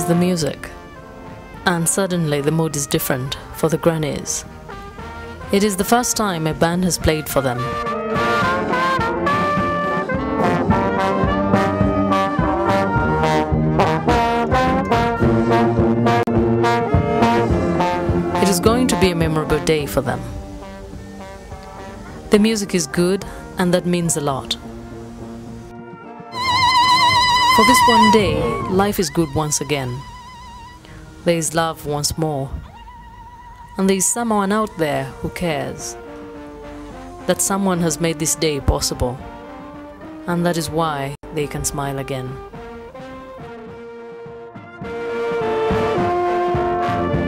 is the music. And suddenly the mood is different for the Grannies. It is the first time a band has played for them. It is going to be a memorable day for them. The music is good, and that means a lot. For this one day, life is good once again. There is love once more. And there is someone out there who cares. That someone has made this day possible. And that is why they can smile again.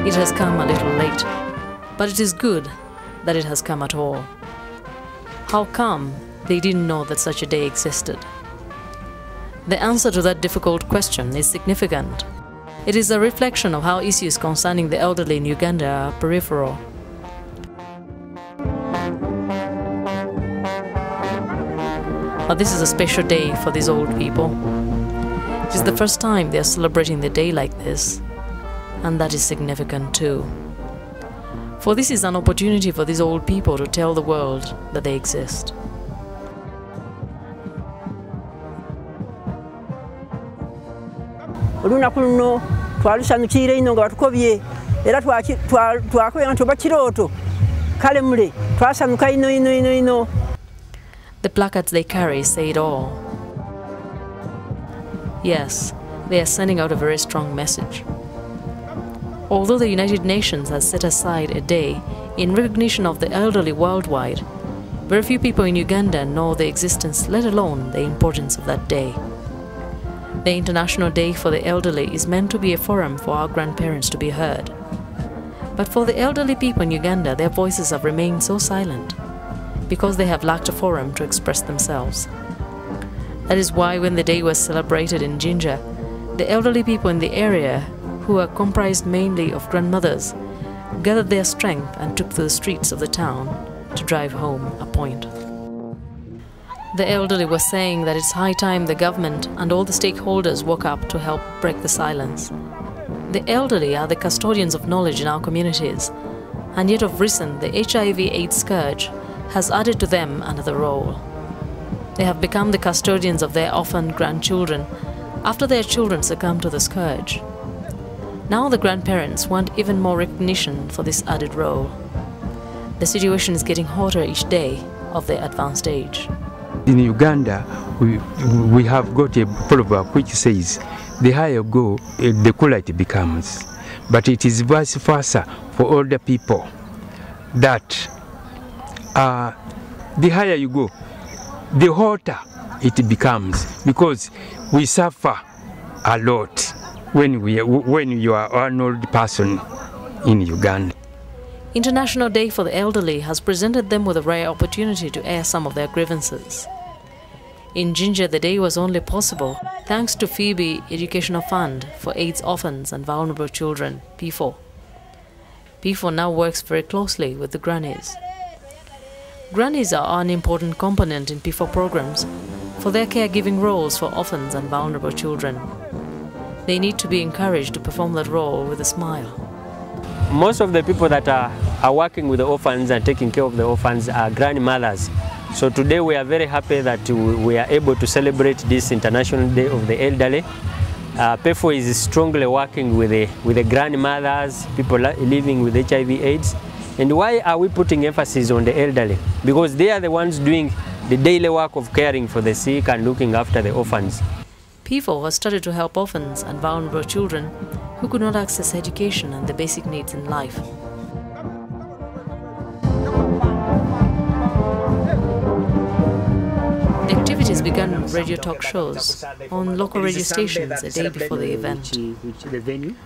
It has come a little late, but it is good that it has come at all. How come they didn't know that such a day existed? The answer to that difficult question is significant. It is a reflection of how issues concerning the elderly in Uganda are peripheral. But this is a special day for these old people. It is the first time they are celebrating the day like this, and that is significant too. For this is an opportunity for these old people to tell the world that they exist. Olunaku luno twalusanyukira ino nga batukobye era twakoye nga tuba kirooto kale mule twasanyuka ino. The placards they carry say it all. Yes, they are sending out a very strong message. Although the United Nations has set aside a day in recognition of the elderly worldwide, very few people in Uganda know the existence, let alone the importance of that day. The International Day for the Elderly is meant to be a forum for our grandparents to be heard. But for the elderly people in Uganda, their voices have remained so silent because they have lacked a forum to express themselves. That is why when the day was celebrated in Jinja, the elderly people in the area, who are comprised mainly of grandmothers, gathered their strength and took to the streets of the town to drive home a point. The elderly were saying that it's high time the government and all the stakeholders woke up to help break the silence. The elderly are the custodians of knowledge in our communities, and yet of recent the HIV/AIDS scourge has added to them another role. They have become the custodians of their orphaned grandchildren after their children succumbed to the scourge. Now the grandparents want even more recognition for this added role. The situation is getting hotter each day of their advanced age. In Uganda, we have got a proverb which says, the higher you go, the cooler it becomes. But it is vice versa for older people, that the higher you go, the hotter it becomes, because we suffer a lot when you are an old person in Uganda. International Day for the Elderly has presented them with a rare opportunity to air some of their grievances. In Jinja, the day was only possible thanks to Phoebe Educational Fund for AIDS Orphans and Vulnerable Children, PEFO. PEFO now works very closely with the Grannies. Grannies are an important component in PEFO programs for their caregiving roles for orphans and vulnerable children. They need to be encouraged to perform that role with a smile. Most of the people that are working with the orphans and taking care of the orphans are grandmothers. So today we are very happy that we are able to celebrate this International Day of the Elderly. PEFO is strongly working with the grandmothers, people living with HIV/AIDS. And why are we putting emphasis on the elderly? Because they are the ones doing the daily work of caring for the sick and looking after the orphans. PEFO has started to help orphans and vulnerable children who could not access education and the basic needs in life. The activities began with radio talk shows on local radio stations a day before the event.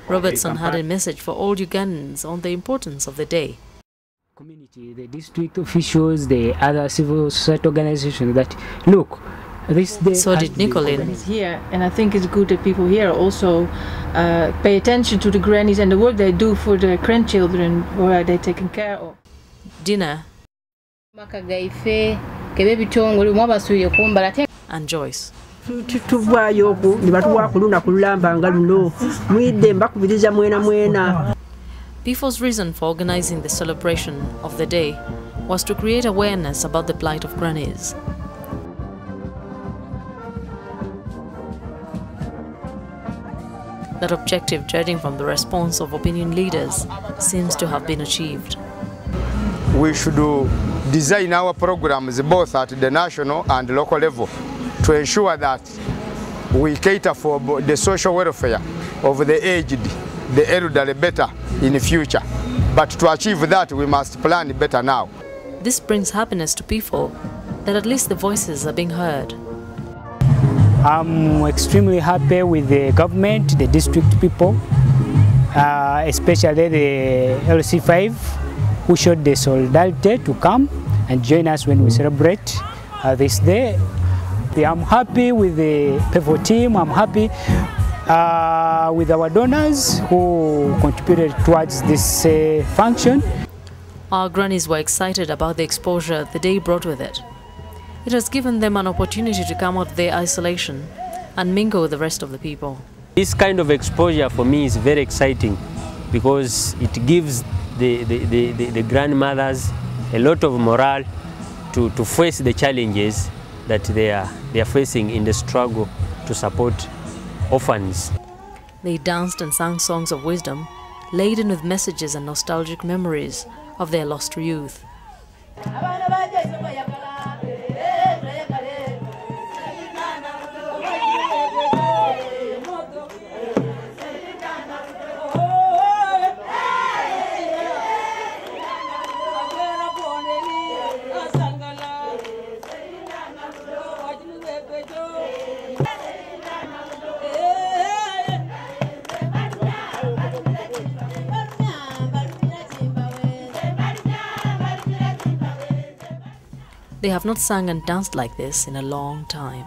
Robertson had a message for all Ugandans on the importance of the day. Community, the district officials, the other civil society organizations, that look, this day. So did Nicolene. Here, and I think it's good that people here also pay attention to the grannies and the work they do for the grandchildren, where they're taken care of. Dinner. And Joyce. tuvaayo okwo ne batuwa ku lunaku lulamba nga luno mwidde mbakubiriza mwena. PEFO's reason for organizing the celebration of the day was to create awareness about the plight of grannies. That objective, judging from the response of opinion leaders, seems to have been achieved. We should design our programs both at the national and local level to ensure that we cater for the social welfare of the aged, the elderly better in the future. But to achieve that, we must plan better now. This brings happiness to PEFO that at least the voices are being heard. I'm extremely happy with the government, the district people, especially the LC5, who showed the solidarity to come and join us when we celebrate this day. I'm happy with the PEFO team. I'm happy with our donors who contributed towards this function. Our grannies were excited about the exposure the day brought with it. It has given them an opportunity to come out of their isolation and mingle with the rest of the people. This kind of exposure for me is very exciting because it gives the grandmothers a lot of morale to face the challenges that they are facing in the struggle to support orphans. They danced and sang songs of wisdom, laden with messages and nostalgic memories of their lost youth. They have not sung and danced like this in a long time.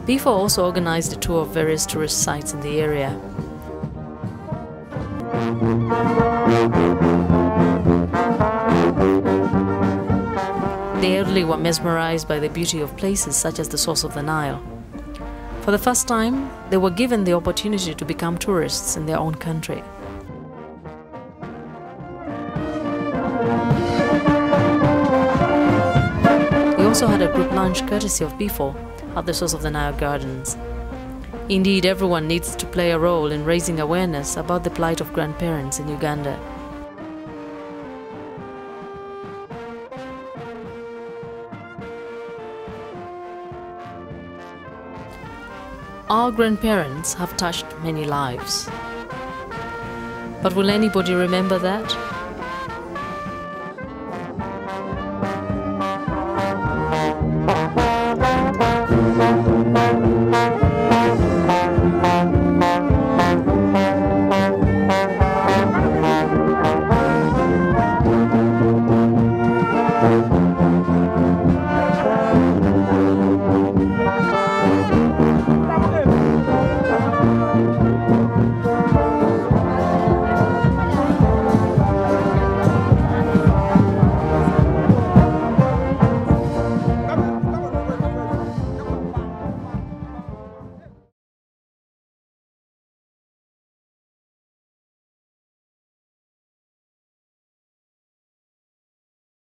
PEFO also organized a tour of various tourist sites in the area. The elderly were mesmerized by the beauty of places such as the source of the Nile. For the first time, they were given the opportunity to become tourists in their own country. We also had a group lunch courtesy of PEFO at the source of the Nile Gardens. Indeed, everyone needs to play a role in raising awareness about the plight of grandparents in Uganda. Our grandparents have touched many lives. But will anybody remember that?